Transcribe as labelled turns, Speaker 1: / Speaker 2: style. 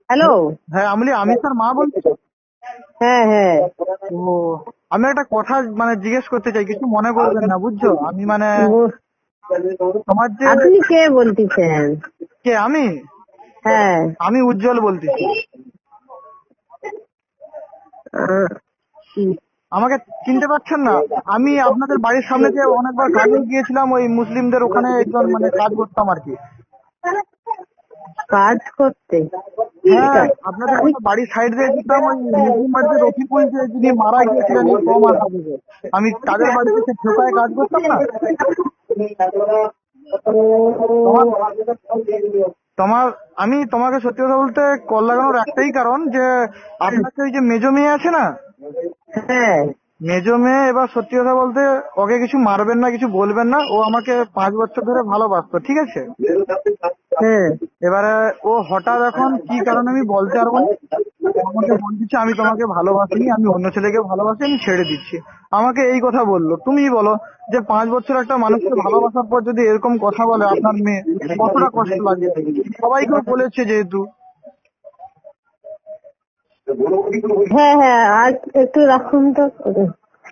Speaker 1: Hello.
Speaker 2: হ্যাঁ আমি তার মা বলছি।
Speaker 1: হ্যাঁ হ্যাঁ।
Speaker 2: তো আমি একটা কথা জিজ্ঞেস করতে চাই, কিছু মনে করবেন না, বুঝছো? আমি
Speaker 1: বু-
Speaker 2: তোমার যে
Speaker 1: আপনি কে বলতেছেন?
Speaker 2: কে আমি
Speaker 1: হ্যাঁ।
Speaker 2: আমি উজ্জ্বল বলতেছি।
Speaker 1: আহ, উম,
Speaker 2: আমাকে চিনতে পারছেন না? আমি আপনাদের বাড়ির সামনে যে অনেকবার কাজে গিয়েছিলাম, ওই মুসলিমদের ওখানে একজন কাজ করতাম আর কি।
Speaker 1: কাজ করতে? কি
Speaker 2: হ্যাঁ,
Speaker 1: কাজ?
Speaker 2: আপনাদের
Speaker 1: আমি
Speaker 2: ওখানে বাড়ির সাইড দিয়ে যেতাম, ওই মুসলিম বাড়িতে রফিকুল যে যিনি মারা গিয়েছিলেন এই 6 মাস আগে, আমি তাদের বাড়িতে সে ঠোকায় কাজ করতাম না। তোমার তোমার আমি তোমাকে সত্যি কথা বলতে কল লাগানোর একটাই কারণ যে আপনাকে ওই যে মেজো মেয়ে আছে না,
Speaker 1: হ্যাঁ
Speaker 2: মেজো মেয়ে, এবার সত্যি কথা বলতে ওকে কিছু মারবেন না, কিছু বলবেন না। ও আমাকে 5 বছর ধরে ভালোবাসতো, ঠিক আছে?
Speaker 1: হ্যাঁ।
Speaker 2: এবারে ও হঠাৎ এখন কি কারণে আমি বলতে পারবো না, ও আমাকে বলছে আমি তোমাকে ভালোবাসিনি, আমি অন্য ছেলেকে ভালোবাসি, আমি ছেড়ে দিচ্ছি। আমাকে এই কথা বললো। তুমি বলো যে 5 বছর একটা মানুষকে ভালোবাসার পর যদি এরকম কথা বলে আপনার মেয়ে, কতটা কষ্ট লাগে? সবাইকেও বলেছে যেহেতু।
Speaker 1: হ্যাঁ হ্যাঁ, আর একটু রাখুন তো।